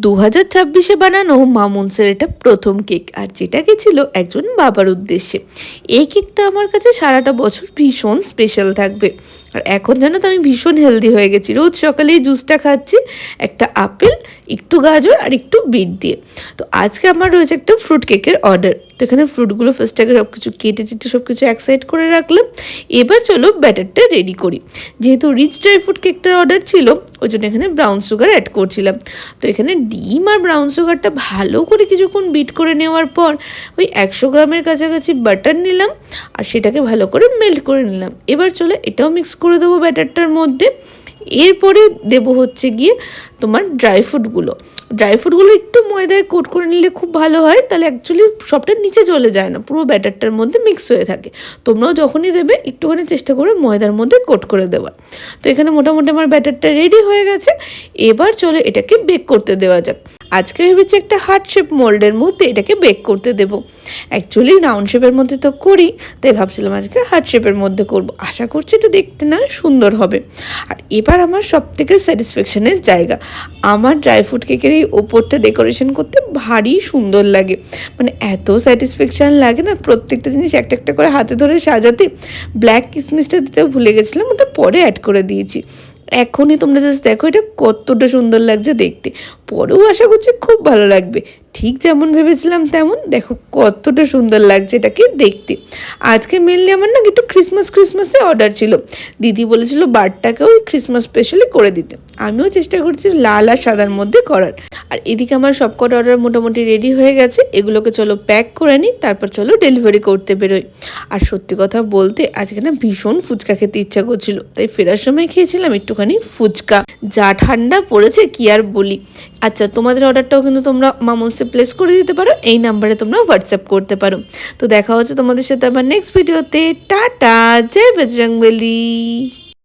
2026-এ বানানো মামুনসের এটা প্রথম কেক, আর যেটা ছিল একজন বাবার উদ্দেশ্যে। এই কেকটা আমার কাছে সারাটা বছর ভীষণ স্পেশাল থাকবে। আর এখন জানো তো আমি ভীষণ হেলদি হয়ে গেছি, রোজ সকালে এই জুসটা খাচ্ছি, একটা আপেল, একটু গাজর আর একটু বিট দিয়ে। তো আজকে আমার রয়েছে একটা ফ্রুট কেকের অর্ডার। তো এখানে ফ্রুটগুলো ফার্স্টে সব কিছু কেটে সব কিছু এক সাইড করে রাখলাম। এবার চলো ব্যাটারটা রেডি করি। যেহেতু রিচ ড্রাই ফ্রুট কেকটার অর্ডার ছিল, ওই জন্য এখানে ব্রাউন সুগার অ্যাড করছিলাম। তো এখানে ডিম আর ব্রাউন সুগারটা ভালো করে কিছুক্ষণ বিট করে নেওয়ার পর ওই 100 গ্রামের কাছাকাছি বাটার নিলাম আর সেটাকে ভালো করে মেল্ট করে নিলাম। এবার চলো এটাও মিক্স করে দেবো ব্যাটারটার মধ্যে। এরপরে দেবো হচ্ছে গিয়ে তোমার ড্রাই ফ্রুটগুলো একটু ময়দায় কোট করে নিলে খুব ভালো হয়, তাহলে অ্যাকচুয়ালি সবটা নিচে চলে যায় না, পুরো ব্যাটারটার মধ্যে মিক্স হয়ে থাকে। তোমরাও যখনই দেবে একটুখানি চেষ্টা করে ময়দার মধ্যে কোট করে দেওয়ার। তো এখানে মোটামুটি আমার ব্যাটারটা রেডি হয়ে গেছে। এবার চলো এটাকে বেক করতে দেওয়া যাক। আজকে ভেবেছি একটা হার্ট শেপ মোল্ডের মধ্যে এটাকে বেক করতে দেবো। অ্যাকচুয়ালি রাউন্ড শেপের মধ্যে তো করি, তাই ভাবছিলাম আজকে হার্ট শেপের মধ্যে করব। আশা করছি এটা দেখতে না সুন্দর হবে। আর এবার আমার সবথেকে স্যাটিসফ্যাকশনের জায়গা, আমার ড্রাই ফ্রুট কেকের এই ওপরটা ডেকোরেশন করতে ভারী সুন্দর লাগে। মানে এত স্যাটিসফ্যাকশান লাগে না প্রত্যেকটা জিনিস একটা একটা করে হাতে ধরে সাজাতে। ব্ল্যাক কিসমিসটা দিতেও ভুলে গেছিলাম, ওটা পরে অ্যাড করে দিয়েছি। এখনই তোমরা জাস্ট দেখো এটা কতটা সুন্দর লাগছে দেখতে। পরেও আশা করছি খুব ভালো লাগবে, ঠিক যেমন ভেবেছিলাম তেমন। দেখো কতটা সুন্দর লাগছে এটাকে দেখতে। আজকে মেনলি আমার না একটু ক্রিসমাসে অর্ডার ছিল। দিদি বলেছিল বারটাকেও ওই ক্রিসমাস স্পেশালি করে দিতে। আমিও চেষ্টা করছি লাল আর সাদার মধ্যে করার। আর এদিকে আমার সবকটা অর্ডার মোটামুটি রেডি হয়ে গেছে। এগুলোকে চলো প্যাক করে নিই, তারপর চলো ডেলিভারি করতে বেরোই। আর সত্যি কথা বলতে আজকে না ভীষণ ফুচকা খেতে ইচ্ছা করছিল, তাই ফেরার সময় খেয়েছিলাম একটুখানি ফুচকা। যা ঠান্ডা পড়েছে কি আর বলি। আচ্ছা, তোমাদের অর্ডারটাও কিন্তু তোমরা মামুনসে প্লেস করে দিতে পারো, এই নাম্বারে তোমরা হোয়াটসঅ্যাপ করতে পারো। তো দেখা হচ্ছে তোমাদের সাথে আবার নেক্সট ভিডিওতে। টাটা, জয় বজরংবলী।